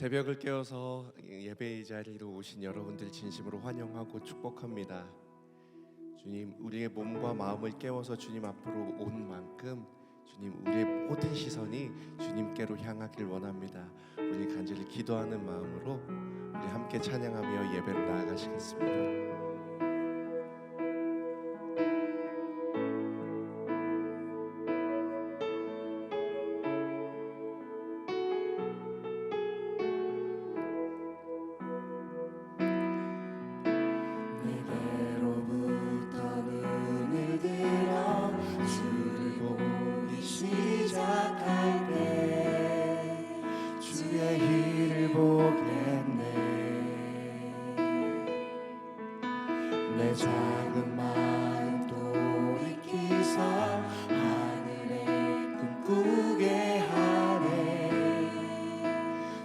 새벽을 깨워서 예배의 자리로 오신 여러분들 진심으로 환영하고 축복합니다. 주님, 우리의 몸과 마음을 깨워서 주님 앞으로 온 만큼 주님, 우리의 모든 시선이 주님께로 향하길 원합니다. 우리 간절히 기도하는 마음으로 우리 함께 찬양하며 예배를 나아가시겠습니다. 내 작은 마음 돌이키사 하늘에 꿈꾸게 하네.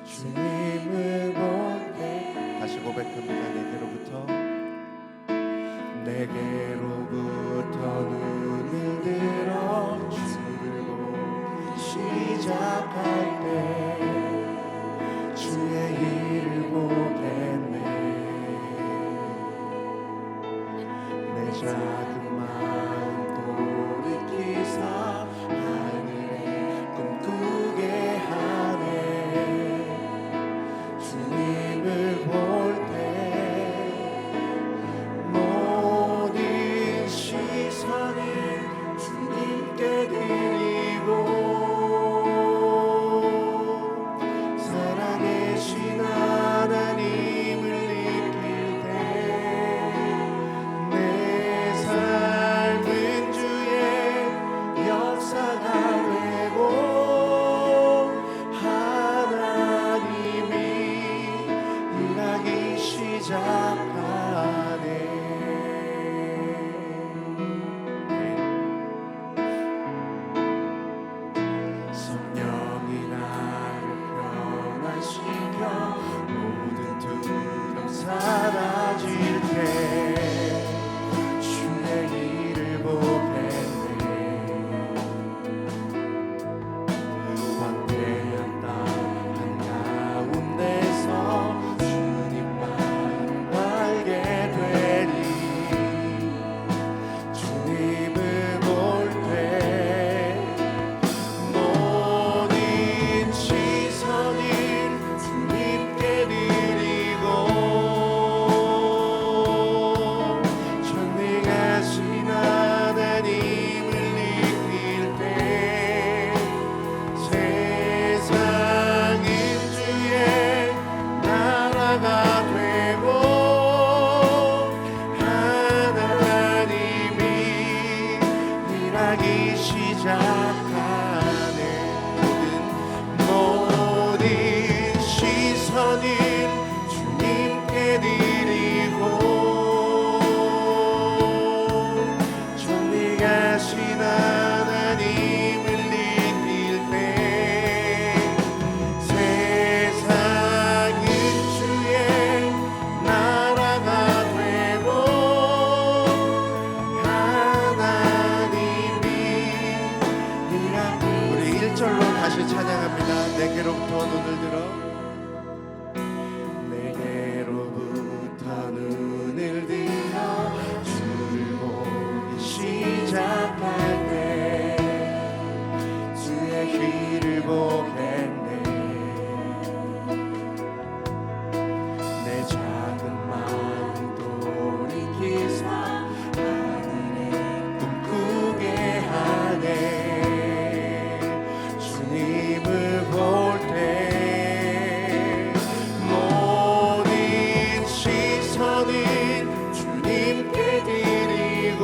주님을 볼 때 다시 고백합니다. 내게로부터 눈을 들어 주를 보기 시작할 때 주의 일을 보겠네. 내 작은 마음 돌이키사 하늘에 꿈꾸게 하네. 주님을 볼 때 모든 시선을 주님께 드리고 살아계신 하나님을 느낄 때 내 삶은 주의 역사가 되고 하나님이 일하기 시작하네. 성령이 나를 변화시켜 모든 두려움 사라질 때 주의 일을 보겠네. 광대한 땅 한가운데서 주님만 알게 되리. 주님을 볼 때 모든 시선을 주님께 드리고 전능하신 하나님을 느낄 때 세상은 주의 나라가 되고 하나님이 일하기 시작하네. 모든 시선을 주님께 드리고 전능하신 하나님을 느낄 때 세상은 주의 나라가 되고 하나님이 일하기. 우리 1절로 다시 찬양합니다. 내게로부터 눈을 들어 내게로부터 눈을 들어 주를 보기 시작할 때 주의 길을 보겠네. 내 작은 마음 돌이키사 하늘에 꿈꾸게 하네. 주님을 볼 때 모든 시선을 주님께 드리고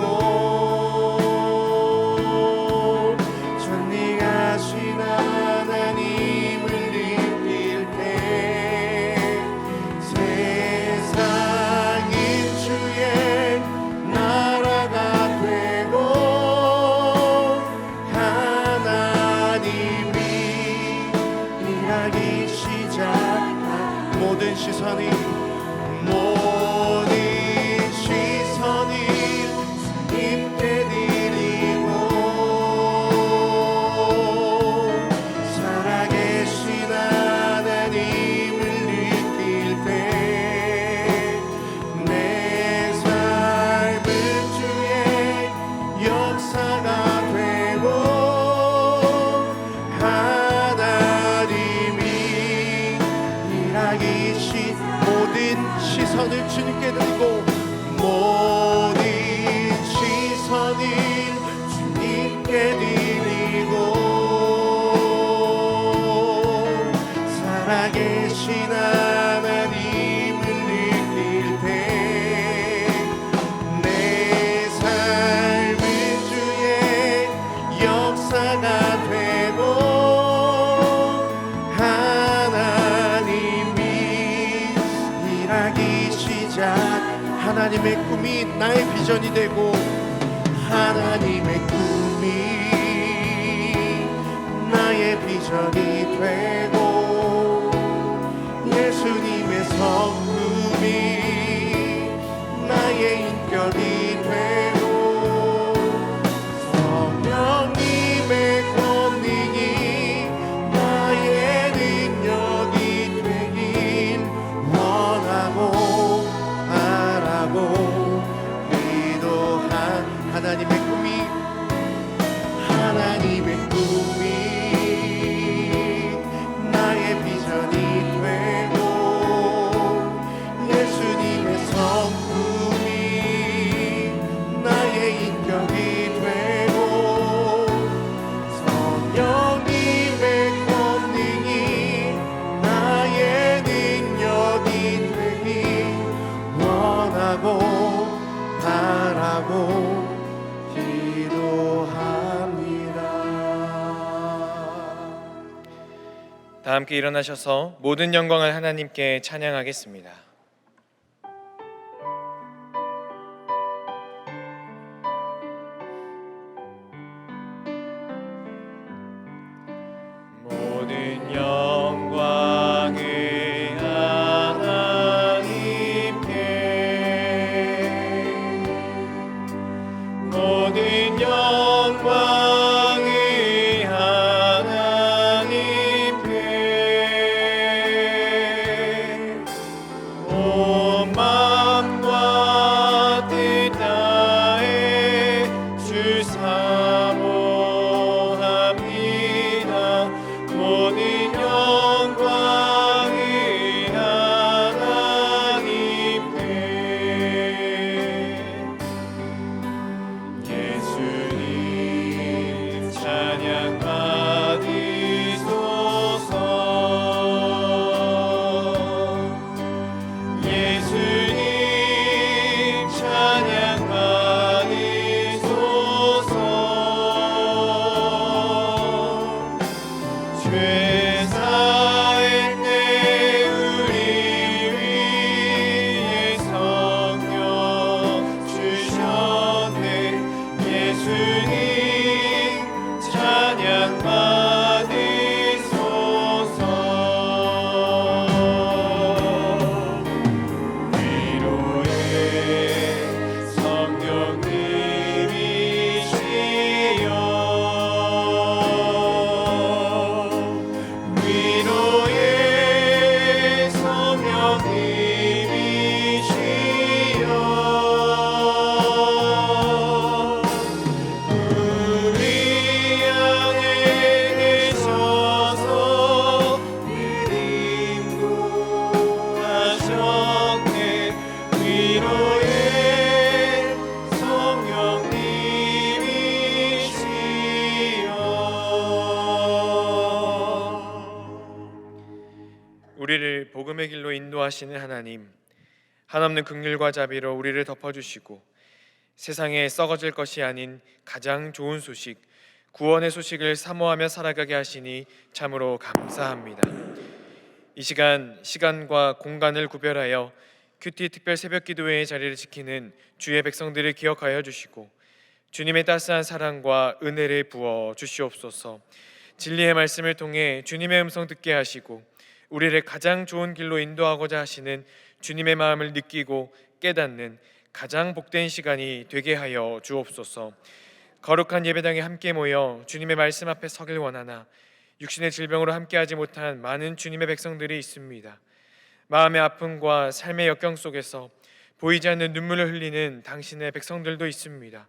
전능하신 하나님을 느낄 때 세상은 주의 나라가 되고 하나님이 일하기 시작한 모든 시선이 주님께 드리고 살아계신 하나님을 시선을 주님께 드리고 모든 시선을 주님께 드리고 살아계신 하나님을 느낄 때 내 삶은 주의 역사가 되고 하나님이 일하기 시작 하나님의 꿈이 나의 비전이 되고 하나님의 꿈이 나의 비전이 되고 예수님의 성품이 나의 인격이 되고 성령님의 권능이 나의 능력이 되길 원하고 바라고 기도한 하나님의 꿈이 나의 비전이 되고 예수님의 성품이 나의 인격이 되고 성령님의 권능이 나의 능력이 되길 원하고 바라고 다 함께 일어나셔서 모든 영광을 하나님께 찬양하겠습니다. 모든 영광을 하나님께 모든 영광을 온 마음과 뜻 다해 주 사모합니다. 모든 영광을 하나님께 예수님 찬양 받으소서. 예수님 찬양 받으소서. 죄사했네 우리 위에 성령 주셨네. 예수님 찬양 받으소서. 위로의 성령님이시여 위로의 성령님이시여 우리 안에 계셔서 늘 인도하셨네. 위로의 성령님이시여 우리를 복음의 길로 인도하시는 하나님, 한없는 긍휼과 자비로 우리를 덮어주시고 세상에 썩어질 것이 아닌 가장 좋은 소식, 구원의 소식을 사모하며 살아가게 하시니 참으로 감사합니다. 이 시간과 공간을 구별하여 큐티 특별 새벽 기도회의 자리를 지키는 주의 백성들을 기억하여 주시고 주님의 따스한 사랑과 은혜를 부어 주시옵소서. 진리의 말씀을 통해 주님의 음성 듣게 하시고 우리를 가장 좋은 길로 인도하고자 하시는 주님의 마음을 느끼고 깨닫는 가장 복된 시간이 되게 하여 주옵소서. 거룩한 예배당에 함께 모여 주님의 말씀 앞에 서길 원하나 육신의 질병으로 함께하지 못한 많은 주님의 백성들이 있습니다. 마음의 아픔과 삶의 역경 속에서 보이지 않는 눈물을 흘리는 당신의 백성들도 있습니다.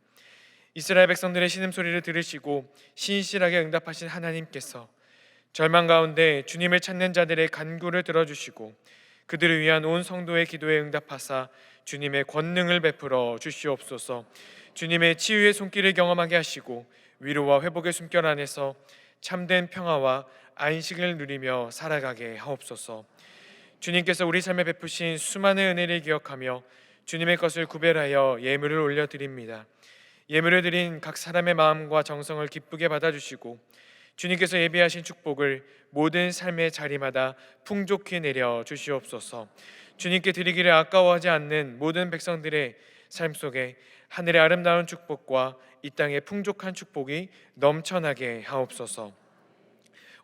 이스라엘 백성들의 신음소리를 들으시고 신실하게 응답하신 하나님께서 절망 가운데 주님을 찾는 자들의 간구를 들어주시고 그들을 위한 온 성도의 기도에 응답하사 주님의 권능을 베풀어 주시옵소서. 주님의 치유의 손길을 경험하게 하시고 위로와 회복의 숨결 안에서 참된 평화와 안식을 누리며 살아가게 하옵소서. 주님께서 우리 삶에 베푸신 수많은 은혜를 기억하며 주님의 것을 구별하여 예물을 올려드립니다. 예물을 드린 각 사람의 마음과 정성을 기쁘게 받아주시고 주님께서 예비하신 축복을 모든 삶의 자리마다 풍족히 내려 주시옵소서. 주님께 드리기를 아까워하지 않는 모든 백성들의 삶 속에 하늘의 아름다운 축복과 이 땅의 풍족한 축복이 넘쳐나게 하옵소서.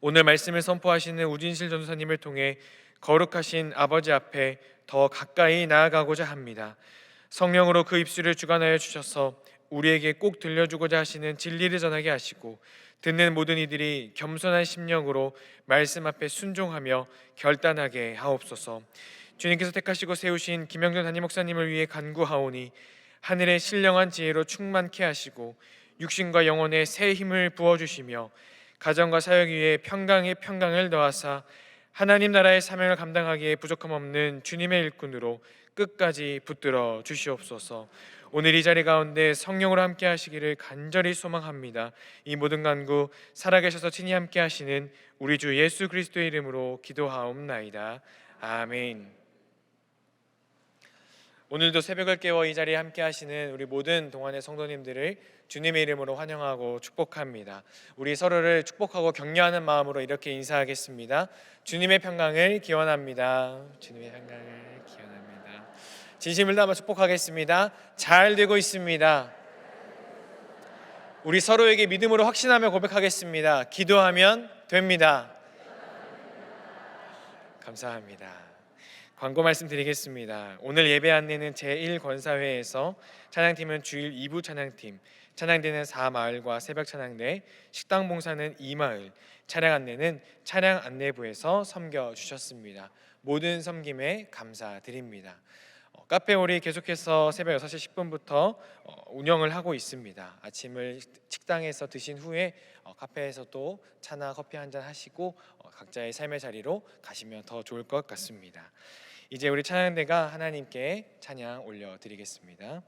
오늘 말씀을 선포하시는 우진실 전도사님을 통해 거룩하신 아버지 앞에 더 가까이 나아가고자 합니다. 성령으로 그 입술을 주관하여 주셔서 우리에게 꼭 들려주고자 하시는 진리를 전하게 하시고 듣는 모든 이들이 겸손한 심령으로 말씀 앞에 순종하며 결단하게 하옵소서. 주님께서 택하시고 세우신 김영준 담임 목사님을 위해 간구하오니 하늘의 신령한 지혜로 충만케 하시고 육신과 영혼에 새 힘을 부어주시며 가정과 사역 위에 평강의 평강을 더하사 하나님 나라의 사명을 감당하기에 부족함 없는 주님의 일꾼으로 끝까지 붙들어 주시옵소서. 오늘 이 자리 가운데 성령으로 함께 하시기를 간절히 소망합니다. 이 모든 간구 살아계셔서 친히 함께 하시는 우리 주 예수 그리스도의 이름으로 기도하옵나이다. 아멘. 오늘도 새벽을 깨워 이 자리에 함께 하시는 우리 모든 동안의 성도님들을 주님의 이름으로 환영하고 축복합니다. 우리 서로를 축복하고 격려하는 마음으로 이렇게 인사하겠습니다. 주님의 평강을 기원합니다. 주님의 평강을 기원합니다. 진심을 담아 축복하겠습니다. 잘 되고 있습니다. 우리 서로에게 믿음으로 확신하며 고백하겠습니다. 기도하면 됩니다. 감사합니다. 광고 말씀드리겠습니다. 오늘 예배 안내는 제1권사회에서 찬양팀은 주일 2부 찬양팀, 찬양대는 4마을과 새벽 찬양대, 식당 봉사는 2마을, 차량 안내는 차량 안내부에서 섬겨주셨습니다. 모든 섬김에 감사드립니다. 카페오리 계속해서 새벽 6시 10분부터 운영을 하고 있습니다. 아침을 식당에서 드신 후에 카페에서 또 차나 커피 한잔 하시고 각자의 삶의 자리로 가시면 더 좋을 것 같습니다. 이제 우리 찬양대가 하나님께 찬양 올려드리겠습니다.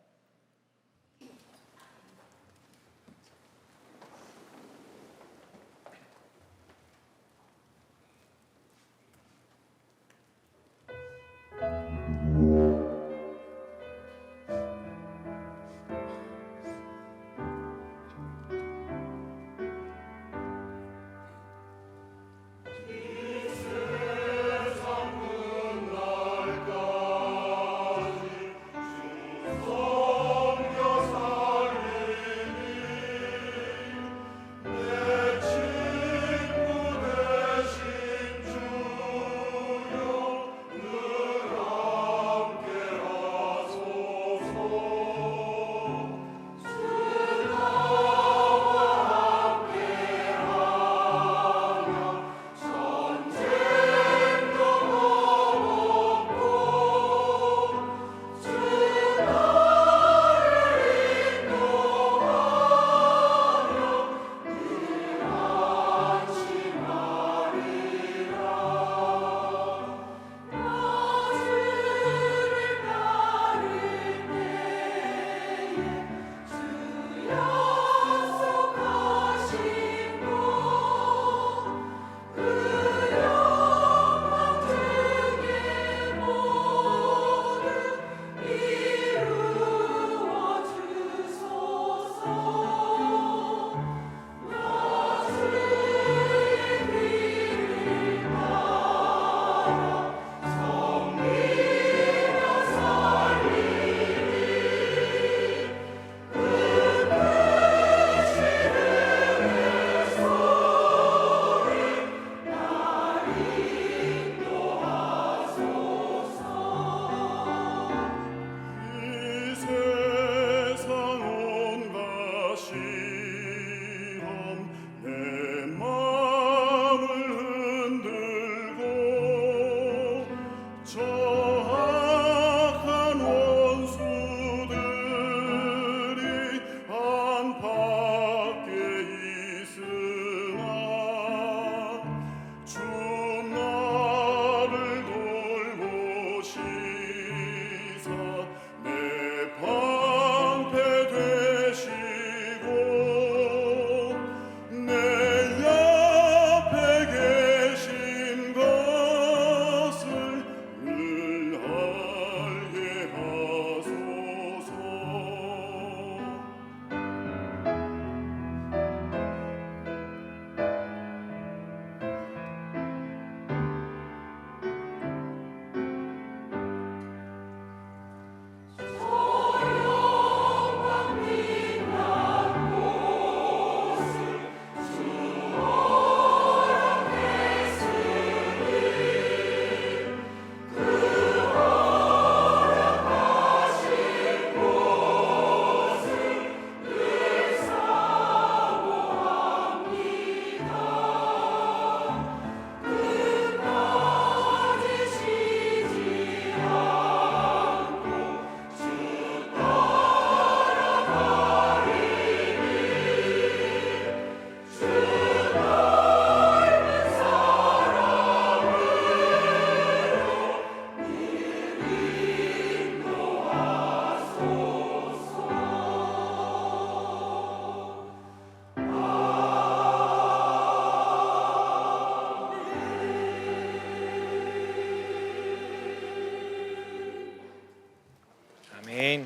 아멘.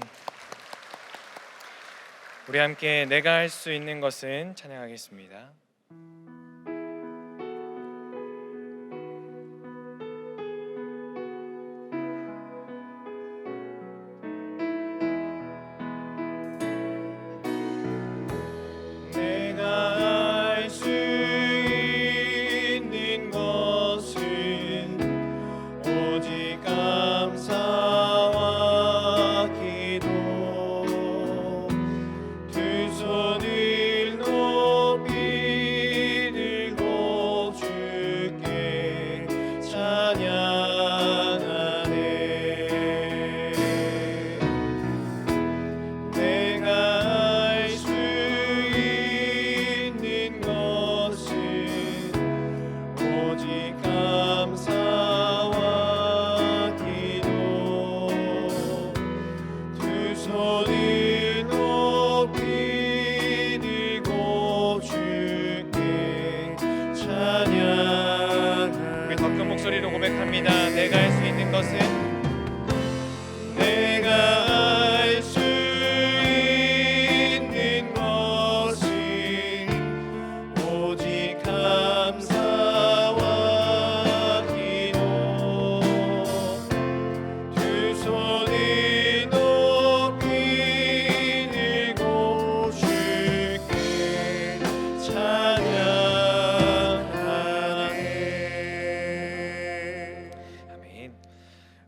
우리 함께 내가 할 수 있는 것은 찬양하겠습니다. 내가 할 수 있는 것은 오직 감사와 기도, 두 손을 높이 들고 주께 찬양하네. 내가 할 수 있는 것은 오직 감사와 기도, 두 손을 높이 들고 주께 찬양하네. 우리 더 큰 목소리로 고백합니다. 내가 할 수 있는 것은, 내가 할 수 있는 것은 오직 감사와 기도, 두 손을 높이 들고 주께 찬양하네. 아멘.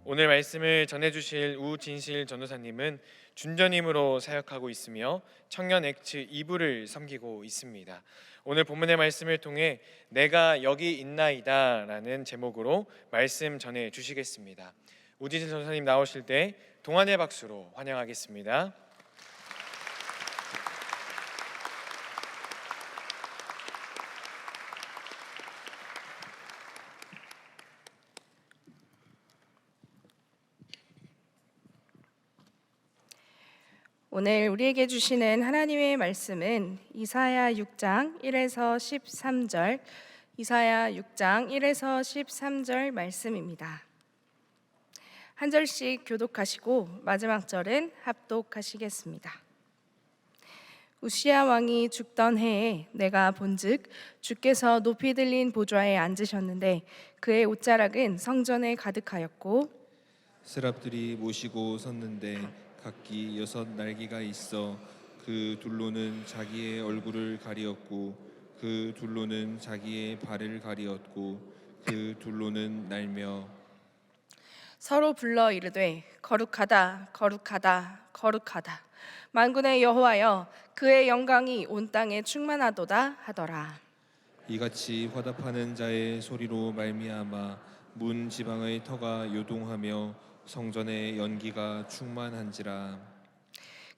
오늘 말씀을 전해주실 우진실 전도사님은 준전임으로 사역하고 있으며 청년 액츠 2부를 섬기고 있습니다. 오늘 본문의 말씀을 통해 내가 여기 있나이다 라는 제목으로 말씀 전해 주시겠습니다. 우진실 전도사님 나오실 때 동안의 박수로 환영하겠습니다. 오늘 우리에게 주시는 하나님의 말씀은 이사야 6장 1에서 13절, 이사야 6장 1에서 13절 말씀입니다. 한 절씩 교독하시고 마지막 절은 합독하시겠습니다. 우시야 왕이 죽던 해에 내가 본즉 주께서 높이 들린 보좌에 앉으셨는데 그의 옷자락은 성전에 가득하였고 스랍들이 모시고 섰는데 각기 6 날개가 있어 그 둘로는 자기의 얼굴을 가리었고 그 둘로는 자기의 발을 가리었고 그 둘로는 날며 서로 불러 이르되 거룩하다 거룩하다 거룩하다 만군의 여호와여 그의 영광이 온 땅에 충만하도다 하더라. 이같이 화답하는 자의 소리로 말미암아 문 지방의 터가 요동하며 성전의 연기가 충만한지라.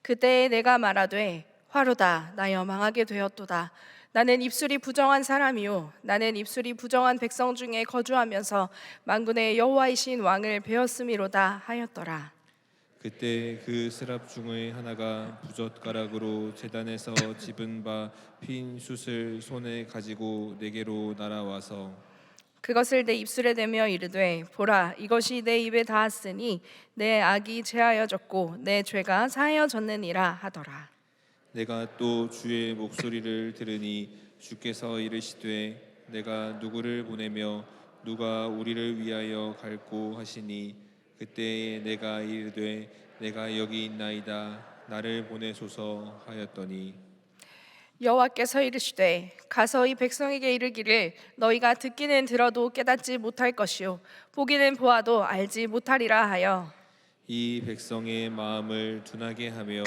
그때 내가 말하되 화로다 나여 망하게 되었도다. 나는 입술이 부정한 사람이요 나는 입술이 부정한 백성 중에 거주하면서 만군의 여호와이신 왕을 배웠음이로다 하였더라. 그때 그 스랍 중의 하나가 부젓가락으로 제단에서 집은 바 핀 숯을 손에 가지고 내게로 날아와서 그것을 내 입술에 대며 이르되 보라 이것이 내 입에 닿았으니 내 악이 제하여졌고 내 죄가 사하여졌느니라 하더라. 내가 또 주의 목소리를 들으니 주께서 이르시되 내가 누구를 보내며 누가 우리를 위하여 갈고 하시니 그때에 내가 이르되 내가 여기 있나이다 나를 보내소서 하였더니 여호와께서 이르시되 가서 이 백성에게 이르기를 너희가 듣기는 들어도 깨닫지 못할 것이요 보기는 보아도 알지 못하리라 하여 이 백성의 마음을 둔하게 하며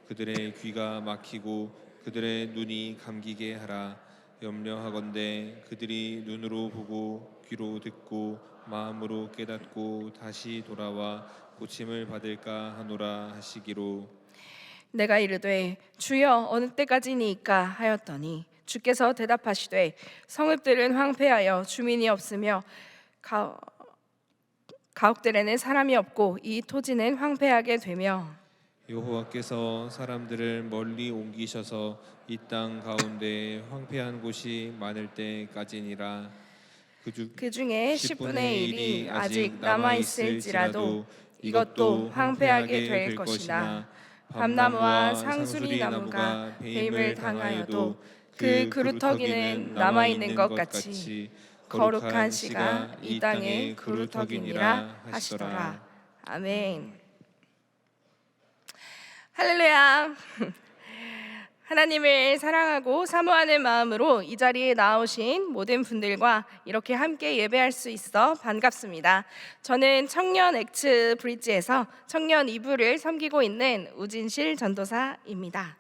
그들의 귀가 막히고 그들의 눈이 감기게 하라. 염려하건대 그들이 눈으로 보고 귀로 듣고 마음으로 깨닫고 다시 돌아와 고침을 받을까 하노라 하시기로. 내가 이르되 주여 어느 때까지니이까 하였더니 주께서 대답하시되 성읍들은 황폐하여 주민이 없으며 가옥들에는 사람이 없고 이 토지는 황폐하게 되며 여호와께서 사람들을 멀리 옮기셔서 이 땅 가운데 황폐한 곳이 많을 때까지니라. 그 중에 10분의 1이 아직 남아 있을지라도 이것도 황폐하게 될 것이나 밤나무와 상수리 나무가 배임을 당하여도 그 그루터기는 남아있는 것 같이 거룩한 씨가 이 땅의 그루터기니라 하시더라. 아멘. 할렐루야. 하나님을 사랑하고 사모하는 마음으로 이 자리에 나오신 모든 분들과 이렇게 함께 예배할 수 있어 반갑습니다. 저는 청년 엑츠 브릿지에서 청년 2부를 섬기고 있는 우진실 전도사입니다.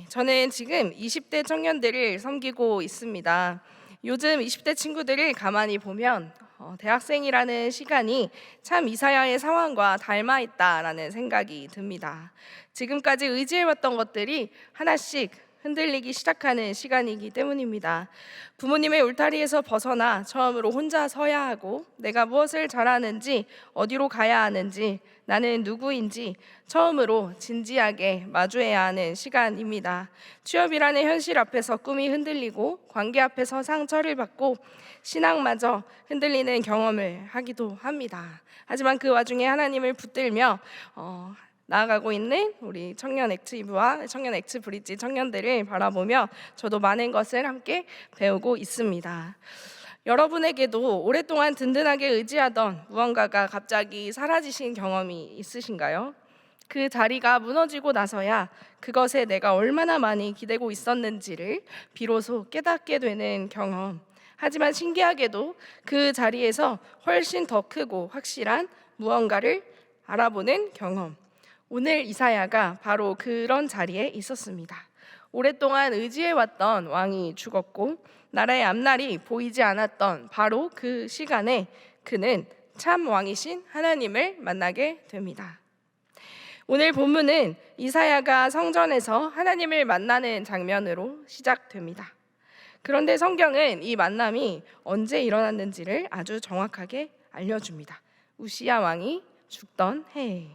저는 지금 20대 청년들을 섬기고 있습니다. 요즘 20대 친구들을 가만히 보면 대학생이라는 시간이 참 이사야의 상황과 닮아 있다라는 생각이 듭니다. 지금까지 의지해왔던 것들이 하나씩 흔들리기 시작하는 시간이기 때문입니다. 부모님의 울타리에서 벗어나 처음으로 혼자 서야 하고 내가 무엇을 잘하는지 어디로 가야 하는지 나는 누구인지 처음으로 진지하게 마주해야 하는 시간입니다. 취업이라는 현실 앞에서 꿈이 흔들리고 관계 앞에서 상처를 받고 신앙마저 흔들리는 경험을 하기도 합니다. 하지만 그 와중에 하나님을 붙들며 나아가고 있는 우리 청년 엑츠이브와 청년 엑츠 브릿지 청년들을 바라보며 저도 많은 것을 함께 배우고 있습니다. 여러분에게도 오랫동안 든든하게 의지하던 무언가가 갑자기 사라지신 경험이 있으신가요? 그 자리가 무너지고 나서야 그것에 내가 얼마나 많이 기대고 있었는지를 비로소 깨닫게 되는 경험. 하지만 신기하게도 그 자리에서 훨씬 더 크고 확실한 무언가를 알아보는 경험. 오늘 이사야가 바로 그런 자리에 있었습니다. 오랫동안 의지해왔던 왕이 죽었고 나라의 앞날이 보이지 않았던 바로 그 시간에 그는 참 왕이신 하나님을 만나게 됩니다. 오늘 본문은 이사야가 성전에서 하나님을 만나는 장면으로 시작됩니다. 그런데 성경은 이 만남이 언제 일어났는지를 아주 정확하게 알려줍니다. 우시야 왕이 죽던 해에.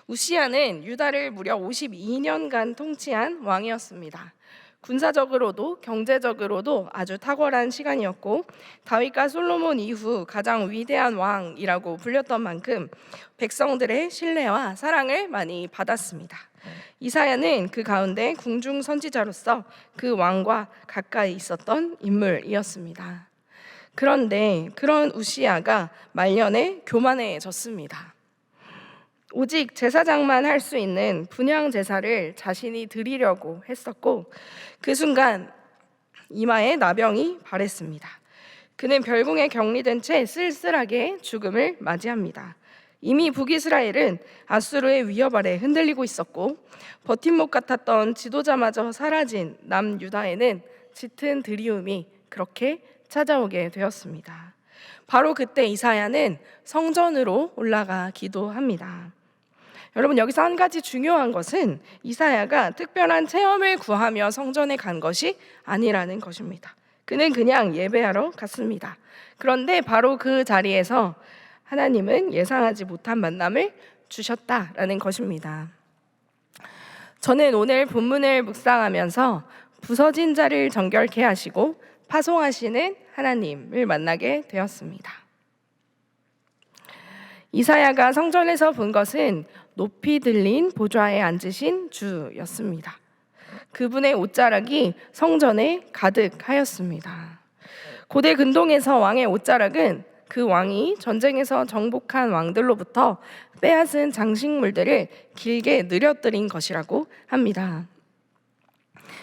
우시야는 유다를 무려 52년간 통치한 왕이었습니다. 군사적으로도 경제적으로도 아주 탁월한 시간이었고 다윗과 솔로몬 이후 가장 위대한 왕이라고 불렸던 만큼 백성들의 신뢰와 사랑을 많이 받았습니다. 이사야는 그 가운데 궁중 선지자로서 그 왕과 가까이 있었던 인물이었습니다. 그런데 그런 우시야가 말년에 교만해졌습니다. 오직 제사장만 할 수 있는 분향 제사를 자신이 드리려고 했었고 그 순간 이마에 나병이 발했습니다. 그는 별궁에 격리된 채 쓸쓸하게 죽음을 맞이합니다. 이미 북이스라엘은 아수르의 위협 아래 흔들리고 있었고 버팀목 같았던 지도자마저 사라진 남유다에는 짙은 드리움이 그렇게 찾아오게 되었습니다. 바로 그때 이사야는 성전으로 올라가 기도합니다. 여러분, 여기서 한 가지 중요한 것은 이사야가 특별한 체험을 구하며 성전에 간 것이 아니라는 것입니다. 그는 그냥 예배하러 갔습니다. 그런데 바로 그 자리에서 하나님은 예상하지 못한 만남을 주셨다라는 것입니다. 저는 오늘 본문을 묵상하면서 부서진 자를 정결케 하시고 파송하시는 하나님을 만나게 되었습니다. 이사야가 성전에서 본 것은 높이 들린 보좌에 앉으신 주였습니다. 그분의 옷자락이 성전에 가득하였습니다. 고대 근동에서 왕의 옷자락은 그 왕이 전쟁에서 정복한 왕들로부터 빼앗은 장식물들을 길게 늘어뜨린 것이라고 합니다.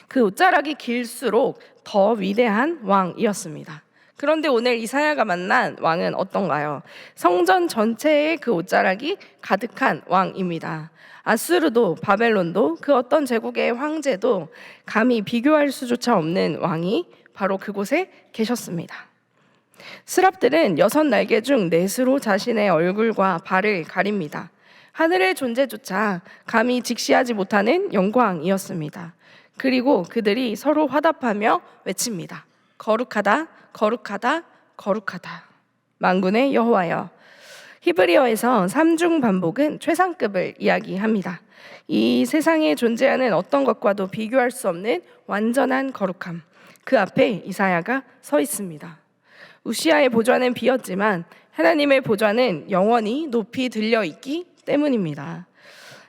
그 옷자락이 길수록 더 위대한 왕이었습니다. 그런데 오늘 이사야가 만난 왕은 어떤가요? 성전 전체에 그 옷자락이 가득한 왕입니다. 아수르도 바벨론도 그 어떤 제국의 황제도 감히 비교할 수조차 없는 왕이 바로 그곳에 계셨습니다. 스랍들은 6날개 중 4수로 자신의 얼굴과 발을 가립니다. 하늘의 존재조차 감히 직시하지 못하는 영광이었습니다. 그리고 그들이 서로 화답하며 외칩니다. 거룩하다, 거룩하다, 거룩하다. 만군의 여호와여. 히브리어에서 3중 반복은 최상급을 이야기합니다. 이 세상에 존재하는 어떤 것과도 비교할 수 없는 완전한 거룩함. 그 앞에 이사야가 서 있습니다. 우시아의 보좌는 비었지만 하나님의 보좌는 영원히 높이 들려 있기 때문입니다.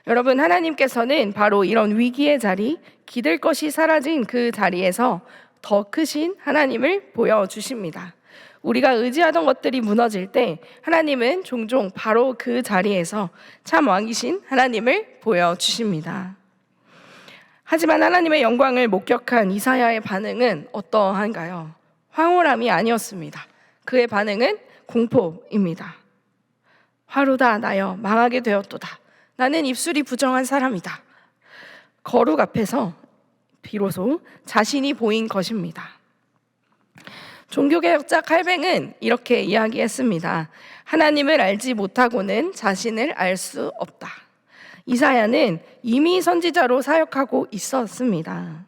여러분, 하나님께서는 바로 이런 위기의 자리, 기댈 것이 사라진 그 자리에서 더 크신 하나님을 보여주십니다. 우리가 의지하던 것들이 무너질 때 하나님은 종종 바로 그 자리에서 참 왕이신 하나님을 보여주십니다. 하지만 하나님의 영광을 목격한 이사야의 반응은 어떠한가요? 황홀함이 아니었습니다. 그의 반응은 공포입니다. 화로다 나여 망하게 되었도다. 나는 입술이 부정한 사람이다. 거룩 앞에서 비로소 자신이 보인 것입니다. 종교개혁자 칼뱅은 이렇게 이야기했습니다. 하나님을 알지 못하고는 자신을 알 수 없다. 이사야는 이미 선지자로 사역하고 있었습니다.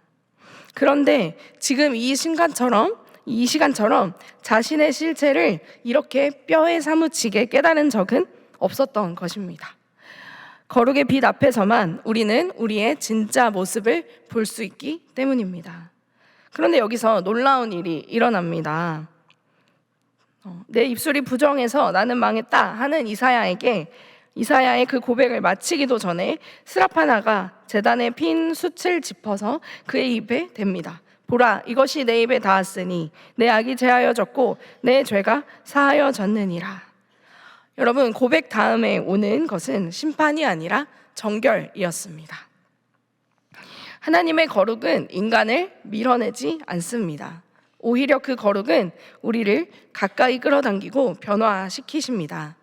그런데 지금 이 시간처럼 자신의 실체를 이렇게 뼈에 사무치게 깨달은 적은 없었던 것입니다. 거룩의 빛 앞에서만 우리는 우리의 진짜 모습을 볼 수 있기 때문입니다. 그런데 여기서 놀라운 일이 일어납니다. 내 입술이 부정해서 나는 망했다 하는 이사야의 그 고백을 마치기도 전에 스라파나가 제단의 핀 숯을 짚어서 그의 입에 댑니다. 보라, 이것이 내 입에 닿았으니 내 악이 제하여졌고 내 죄가 사하여졌느니라. 여러분, 고백 다음에 오는 것은 심판이 아니라 정결이었습니다. 하나님의 거룩은 인간을 밀어내지 않습니다. 오히려 그 거룩은 우리를 가까이 끌어당기고 변화시키십니다.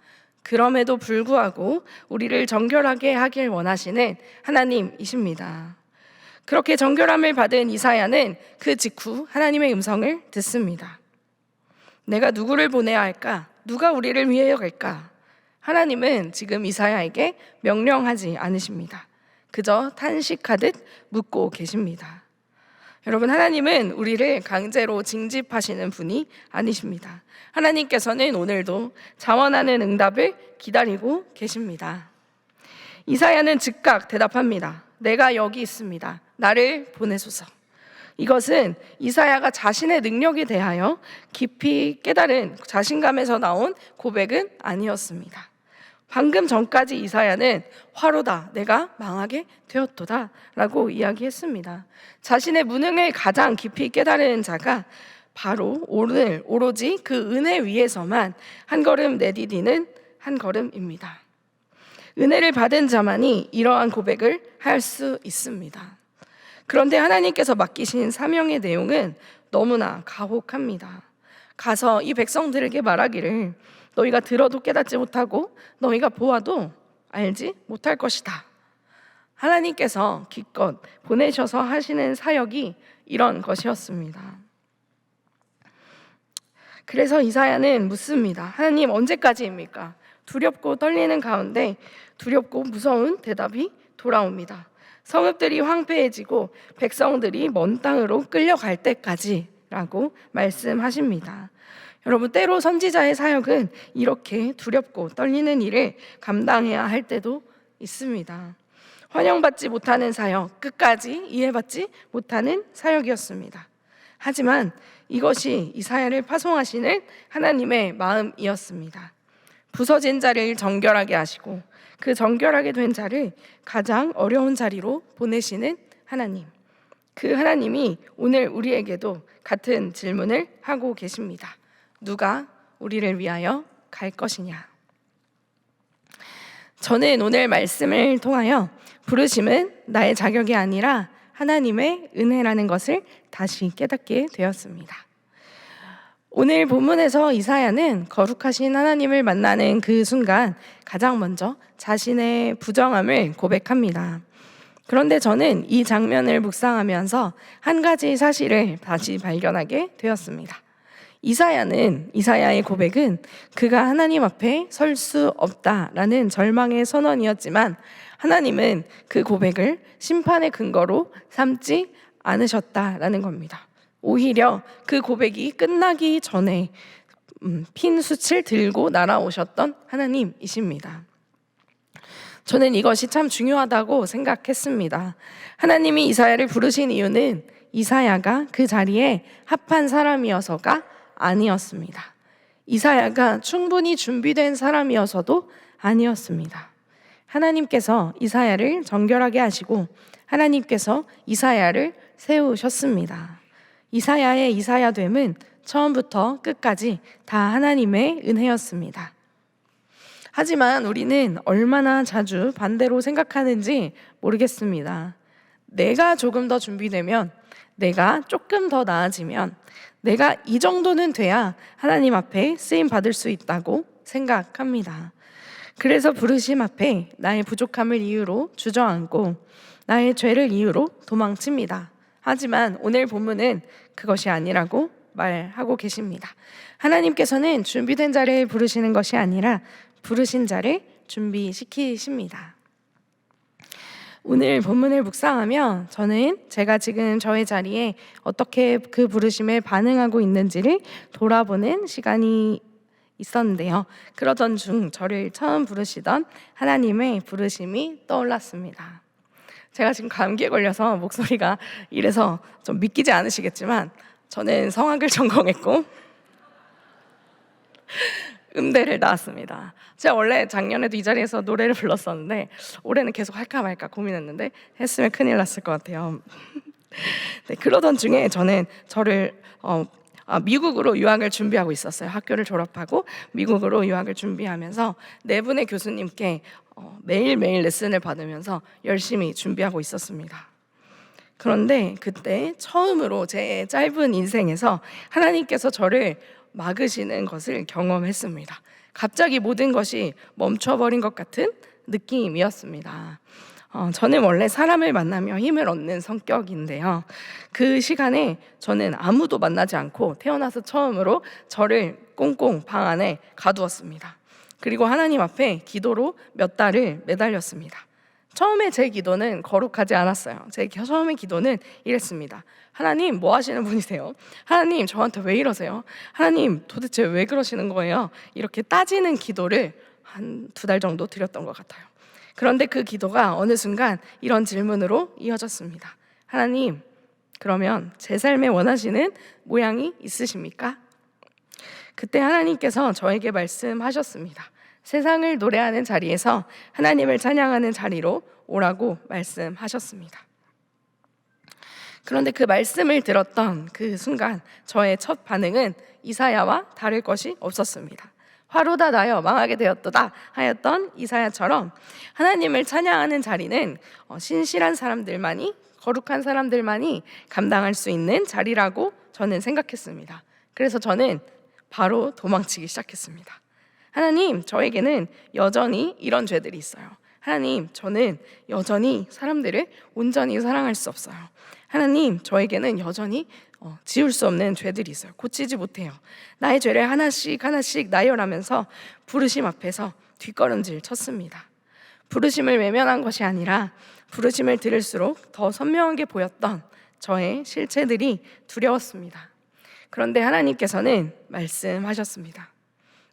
그럼에도 불구하고 우리를 정결하게 하길 원하시는 하나님이십니다. 그렇게 정결함을 받은 이사야는 그 직후 하나님의 음성을 듣습니다. 내가 누구를 보내야 할까? 누가 우리를 위하여 갈까? 하나님은 지금 이사야에게 명령하지 않으십니다. 그저 탄식하듯 묻고 계십니다. 여러분, 하나님은 우리를 강제로 징집하시는 분이 아니십니다. 하나님께서는 오늘도 자원하는 응답을 기다리고 계십니다. 이사야는 즉각 대답합니다. 내가 여기 있습니다. 나를 보내소서. 이것은 이사야가 자신의 능력에 대하여 깊이 깨달은 자신감에서 나온 고백은 아니었습니다. 방금 전까지 이사야는 화로다, 내가 망하게 되었도다 라고 이야기했습니다. 자신의 무능을 가장 깊이 깨달은 자가 바로 오늘 오로지 그 은혜 위에서만 한 걸음 내디디는 한 걸음입니다. 은혜를 받은 자만이 이러한 고백을 할 수 있습니다. 그런데 하나님께서 맡기신 사명의 내용은 너무나 가혹합니다. 가서 이 백성들에게 말하기를 너희가 들어도 깨닫지 못하고 너희가 보아도 알지 못할 것이다. 하나님께서 기껏 보내셔서 하시는 사역이 이런 것이었습니다. 그래서 이사야는 묻습니다. 하나님, 언제까지입니까? 두렵고 떨리는 가운데 두렵고 무서운 대답이 돌아옵니다. 성읍들이 황폐해지고 백성들이 먼 땅으로 끌려갈 때까지라고 말씀하십니다. 여러분, 때로 선지자의 사역은 이렇게 두렵고 떨리는 일을 감당해야 할 때도 있습니다. 환영받지 못하는 사역, 끝까지 이해받지 못하는 사역이었습니다. 하지만 이것이 이사야를 파송하시는 하나님의 마음이었습니다. 부서진 자를 정결하게 하시고 그 정결하게 된 자를 가장 어려운 자리로 보내시는 하나님. 그 하나님이 오늘 우리에게도 같은 질문을 하고 계십니다. 누가 우리를 위하여 갈 것이냐? 저는 오늘 말씀을 통하여 부르심은 나의 자격이 아니라 하나님의 은혜라는 것을 다시 깨닫게 되었습니다. 오늘 본문에서 이사야는 거룩하신 하나님을 만나는 그 순간 가장 먼저 자신의 부정함을 고백합니다. 그런데 저는 이 장면을 묵상하면서 한 가지 사실을 다시 발견하게 되었습니다. 이사야의 고백은 그가 하나님 앞에 설 수 없다라는 절망의 선언이었지만 하나님은 그 고백을 심판의 근거로 삼지 않으셨다라는 겁니다. 오히려 그 고백이 끝나기 전에 핀 숯을 들고 날아오셨던 하나님이십니다. 저는 이것이 참 중요하다고 생각했습니다. 하나님이 이사야를 부르신 이유는 이사야가 그 자리에 합한 사람이어서가 아니었습니다. 이사야가 충분히 준비된 사람이어서도 아니었습니다. 하나님께서 이사야를 정결하게 하시고 하나님께서 이사야를 세우셨습니다. 이사야의 이사야됨은 처음부터 끝까지 다 하나님의 은혜였습니다. 하지만 우리는 얼마나 자주 반대로 생각하는지 모르겠습니다. 내가 조금 더 준비되면, 내가 조금 더 나아지면, 내가 이 정도는 돼야 하나님 앞에 쓰임 받을 수 있다고 생각합니다. 그래서 부르심 앞에 나의 부족함을 이유로 주저앉고 나의 죄를 이유로 도망칩니다. 하지만 오늘 본문은 그것이 아니라고 말하고 계십니다. 하나님께서는 준비된 자를 부르시는 것이 아니라 부르신 자를 준비시키십니다. 오늘 본문을 묵상하며 저는 제가 지금 저의 자리에 어떻게 그 부르심에 반응하고 있는지를 돌아보는 시간이 있었는데요. 그러던 중 저를 처음 부르시던 하나님의 부르심이 떠올랐습니다. 제가 지금 감기에 걸려서 목소리가 이래서 좀 믿기지 않으시겠지만 저는 성악을 전공했고 음대를 나왔습니다. 제가 원래 작년에도 이 자리에서 노래를 불렀었는데 올해는 계속 할까 말까 고민했는데 했으면 큰일 났을 것 같아요. 네, 그러던 중에 저는 저를 미국으로 유학을 준비하고 있었어요. 학교를 졸업하고 미국으로 유학을 준비하면서 네 분의 교수님께 매일매일 레슨을 받으면서 열심히 준비하고 있었습니다. 그런데 그때 처음으로 제 짧은 인생에서 하나님께서 저를 막으시는 것을 경험했습니다. 갑자기 모든 것이 멈춰버린 것 같은 느낌이었습니다. 저는 원래 사람을 만나며 힘을 얻는 성격인데요. 그 시간에 저는 아무도 만나지 않고 태어나서 처음으로 저를 꽁꽁 방 안에 가두었습니다. 그리고 하나님 앞에 기도로 몇 달을 매달렸습니다. 처음에 제 기도는 거룩하지 않았어요. 제 처음의 기도는 이랬습니다. 하나님, 뭐 하시는 분이세요? 하나님, 저한테 왜 이러세요? 하나님, 도대체 왜 그러시는 거예요? 이렇게 따지는 기도를 한 2달 정도 드렸던 것 같아요. 그런데 그 기도가 어느 순간 이런 질문으로 이어졌습니다. 하나님, 그러면 제 삶에 원하시는 모양이 있으십니까? 그때 하나님께서 저에게 말씀하셨습니다. 세상을 노래하는 자리에서 하나님을 찬양하는 자리로 오라고 말씀하셨습니다. 그런데 그 말씀을 들었던 그 순간 저의 첫 반응은 이사야와 다를 것이 없었습니다. 화로다 나여 망하게 되었도다 하였던 이사야처럼 하나님을 찬양하는 자리는 신실한 사람들만이, 거룩한 사람들만이 감당할 수 있는 자리라고 저는 생각했습니다. 그래서 저는 바로 도망치기 시작했습니다. 하나님, 저에게는 여전히 이런 죄들이 있어요. 하나님, 저는 여전히 사람들을 온전히 사랑할 수 없어요. 하나님, 저에게는 여전히 지울 수 없는 죄들이 있어요. 고치지 못해요. 나의 죄를 하나씩 하나씩 나열하면서 부르심 앞에서 뒷걸음질 쳤습니다. 부르심을 외면한 것이 아니라 부르심을 들을수록 더 선명하게 보였던 저의 실체들이 두려웠습니다. 그런데 하나님께서는 말씀하셨습니다.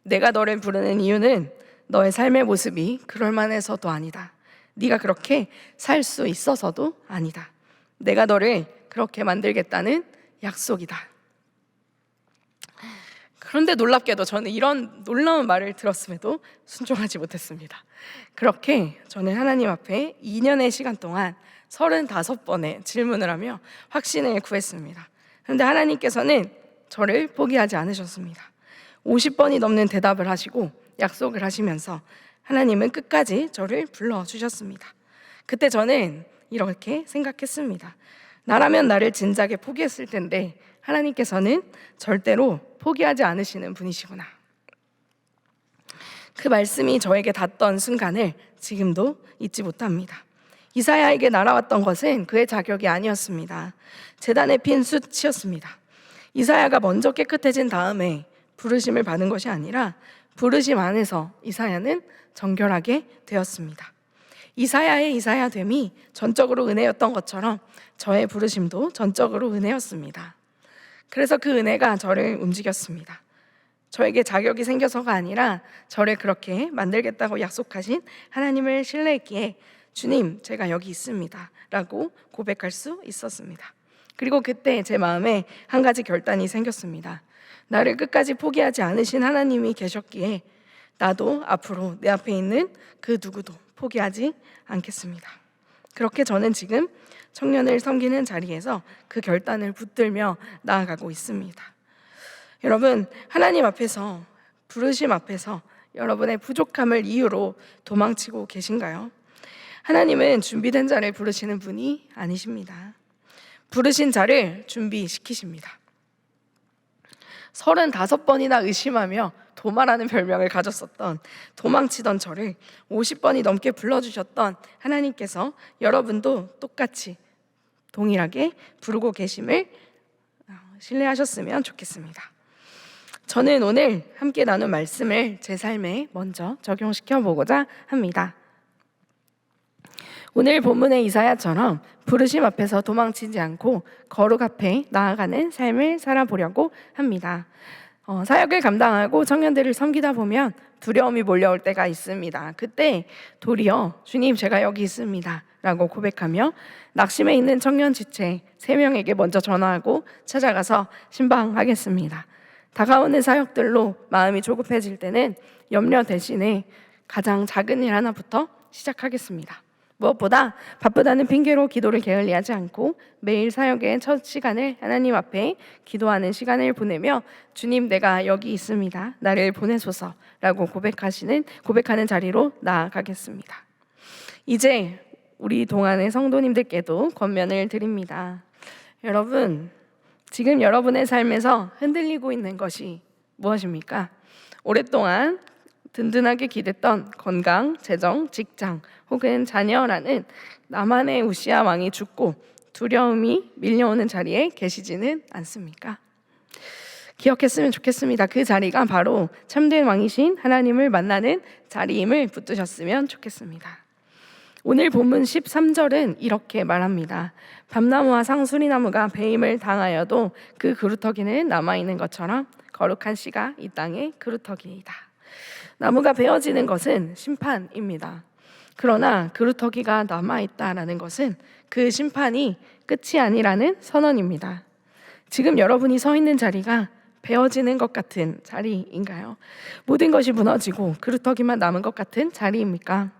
내가 너를 부르는 이유는 너의 삶의 모습이 그럴만해서도 아니다. 네가 그렇게 살 수 있어서도 아니다. 내가 너를 그렇게 만들겠다는 약속이다. 그런데 놀랍게도 저는 이런 놀라운 말을 들었음에도 순종하지 못했습니다. 그렇게 저는 하나님 앞에 2년의 시간 동안 35번의 질문을 하며 확신을 구했습니다. 그런데 하나님께서는 저를 포기하지 않으셨습니다. 50번이 넘는 대답을 하시고 약속을 하시면서 하나님은 끝까지 저를 불러주셨습니다. 그때 저는 이렇게 생각했습니다. 나라면 나를 진작에 포기했을 텐데 하나님께서는 절대로 포기하지 않으시는 분이시구나. 그 말씀이 저에게 닿던 순간을 지금도 잊지 못합니다. 이사야에게 날아왔던 것은 그의 자격이 아니었습니다. 제단에 핀 숯이었습니다. 이사야가 먼저 깨끗해진 다음에 부르심을 받은 것이 아니라 부르심 안에서 이사야는 정결하게 되었습니다. 이사야의 이사야됨이 전적으로 은혜였던 것처럼 저의 부르심도 전적으로 은혜였습니다. 그래서 그 은혜가 저를 움직였습니다. 저에게 자격이 생겨서가 아니라 저를 그렇게 만들겠다고 약속하신 하나님을 신뢰했기에 주님, 제가 여기 있습니다 라고 고백할 수 있었습니다. 그리고 그때 제 마음에 한 가지 결단이 생겼습니다. 나를 끝까지 포기하지 않으신 하나님이 계셨기에 나도 앞으로 내 앞에 있는 그 누구도 포기하지 않겠습니다. 그렇게 저는 지금 청년을 섬기는 자리에서 그 결단을 붙들며 나아가고 있습니다. 여러분, 하나님 앞에서, 부르심 앞에서 여러분의 부족함을 이유로 도망치고 계신가요? 하나님은 준비된 자를 부르시는 분이 아니십니다. 부르신 자를 준비시키십니다. 35번이나 의심하며 도마라는 별명을 가졌었던, 도망치던 저를 50번이 넘게 불러주셨던 하나님께서 여러분도 똑같이 동일하게 부르고 계심을 신뢰하셨으면 좋겠습니다. 저는 오늘 함께 나눈 말씀을 제 삶에 먼저 적용시켜 보고자 합니다. 오늘 본문의 이사야처럼 부르심 앞에서 도망치지 않고 거룩 앞에 나아가는 삶을 살아보려고 합니다. 사역을 감당하고 청년들을 섬기다 보면 두려움이 몰려올 때가 있습니다. 그때 도리어 주님, 제가 여기 있습니다 라고 고백하며 낙심해 있는 청년 지체 3명에게 먼저 전화하고 찾아가서 신방하겠습니다. 다가오는 사역들로 마음이 조급해질 때는 염려 대신에 가장 작은 일 하나부터 시작하겠습니다. 무엇보다 바쁘다는 핑계로 기도를 게을리하지 않고 매일 사역의 첫 시간을 하나님 앞에 기도하는 시간을 보내며 주님, 내가 여기 있습니다, 나를 보내소서 라고 고백하는 자리로 나아가겠습니다. 이제 우리 동안의 성도님들께도 권면을 드립니다. 여러분, 지금 여러분의 삶에서 흔들리고 있는 것이 무엇입니까? 오랫동안 든든하게 기댔던 건강, 재정, 직장 혹은 자녀라는 나만의 우시아 왕이 죽고 두려움이 밀려오는 자리에 계시지는 않습니까? 기억했으면 좋겠습니다. 그 자리가 바로 참된 왕이신 하나님을 만나는 자리임을 붙드셨으면 좋겠습니다. 오늘 본문 13절은 이렇게 말합니다. 밤나무와 상수리나무가 배임을 당하여도 그 그루터기는 남아있는 것처럼 거룩한 씨가 이 땅의 그루터기이다. 나무가 베어지는 것은 심판입니다. 그러나 그루터기가 남아있다라는 것은 그 심판이 끝이 아니라는 선언입니다. 지금 여러분이 서 있는 자리가 베어지는 것 같은 자리인가요? 모든 것이 무너지고 그루터기만 남은 것 같은 자리입니까?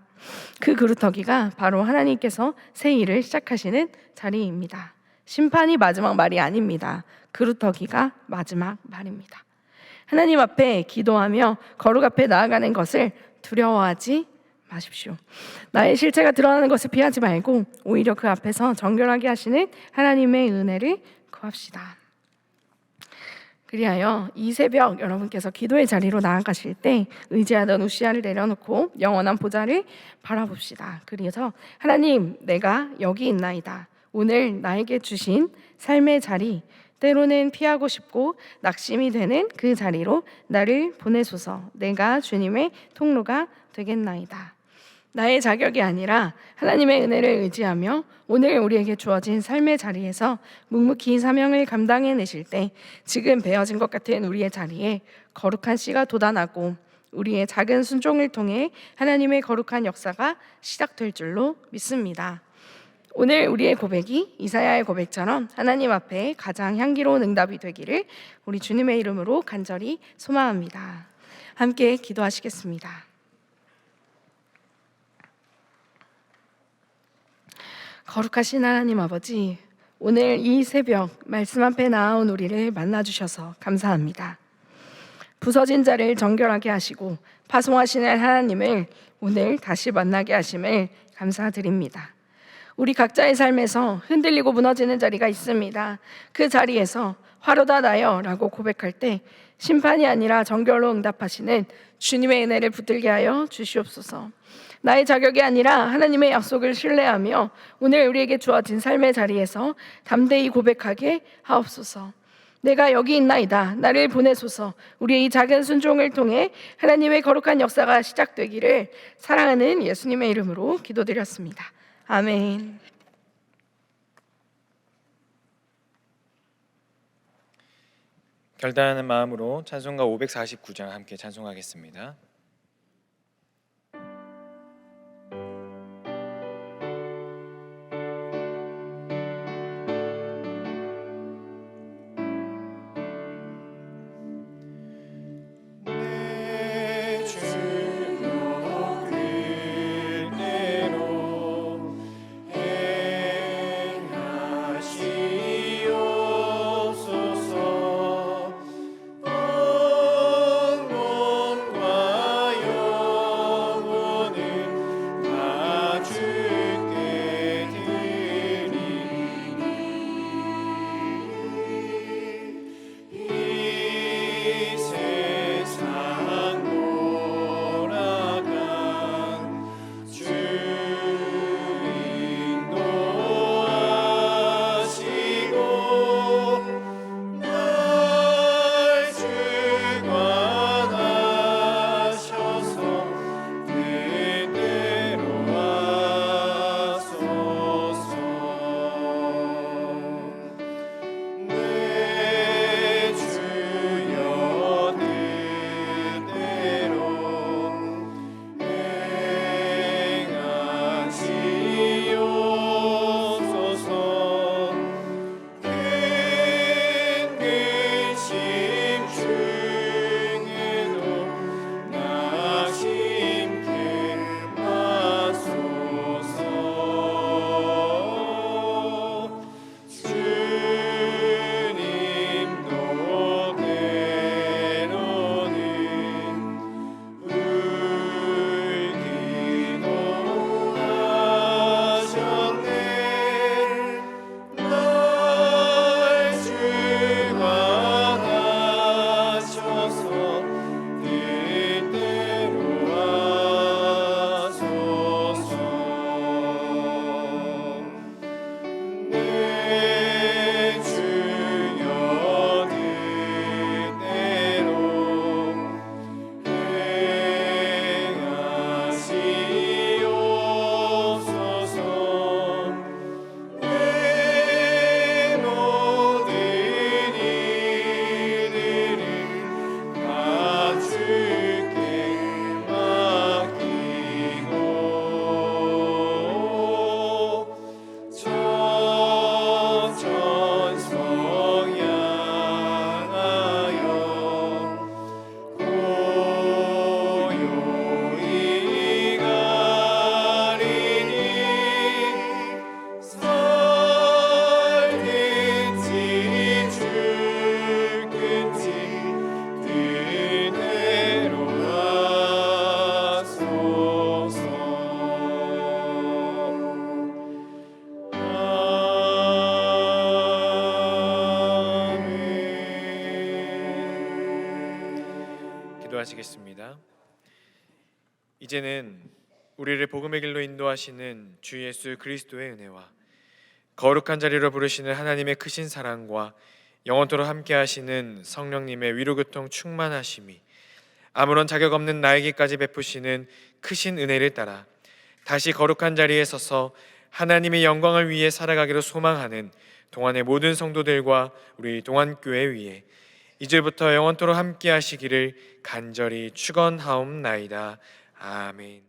그 그루터기가 바로 하나님께서 새 일을 시작하시는 자리입니다. 심판이 마지막 말이 아닙니다. 그루터기가 마지막 말입니다. 하나님 앞에 기도하며 거룩 앞에 나아가는 것을 두려워하지 마십시오. 나의 실체가 드러나는 것을 피하지 말고 오히려 그 앞에서 정결하게 하시는 하나님의 은혜를 구합시다. 그리하여 이 새벽 여러분께서 기도의 자리로 나아가실 때 의지하던 우시아를 내려놓고 영원한 보좌를 바라봅시다. 그래서 하나님, 내가 여기 있나이다. 오늘 나에게 주신 삶의 자리, 때로는 피하고 싶고 낙심이 되는 그 자리로 나를 보내소서. 내가 주님의 통로가 되겠나이다. 나의 자격이 아니라 하나님의 은혜를 의지하며 오늘 우리에게 주어진 삶의 자리에서 묵묵히 사명을 감당해내실 때 지금 베어진 것 같은 우리의 자리에 거룩한 씨가 돋아나고 우리의 작은 순종을 통해 하나님의 거룩한 역사가 시작될 줄로 믿습니다. 오늘 우리의 고백이 이사야의 고백처럼 하나님 앞에 가장 향기로운 응답이 되기를 우리 주님의 이름으로 간절히 소망합니다. 함께 기도하시겠습니다. 거룩하신 하나님 아버지, 오늘 이 새벽 말씀 앞에 나온 우리를 만나주셔서 감사합니다. 부서진 자를 정결하게 하시고 파송하시는 하나님을 오늘 다시 만나게 하심을 감사드립니다. 우리 각자의 삶에서 흔들리고 무너지는 자리가 있습니다. 그 자리에서 화로다 나여 라고 고백할 때 심판이 아니라 정결로 응답하시는 주님의 은혜를 붙들게 하여 주시옵소서. 나의 자격이 아니라 하나님의 약속을 신뢰하며 오늘 우리에게 주어진 삶의 자리에서 담대히 고백하게 하옵소서. 내가 여기 있나이다. 나를 보내소서. 우리의 이 작은 순종을 통해 하나님의 거룩한 역사가 시작되기를 사랑하는 예수님의 이름으로 기도드렸습니다. 아멘. 결단하는 마음으로 찬송가 549장 함께 찬송하겠습니다. 나가시겠습니다. 이제는 우리를 복음의 길로 인도하시는 주 예수 그리스도의 은혜와 거룩한 자리로 부르시는 하나님의 크신 사랑과 영원토록 함께 하시는 성령님의 위로교통 충만하심이 아무런 자격 없는 나에게까지 베푸시는 크신 은혜를 따라 다시 거룩한 자리에 서서 하나님의 영광을 위해 살아가기로 소망하는 동안의 모든 성도들과 우리 동안교회 위에 이제부터 영원토록 함께 하시기를 간절히 축원하옵나이다. 아멘.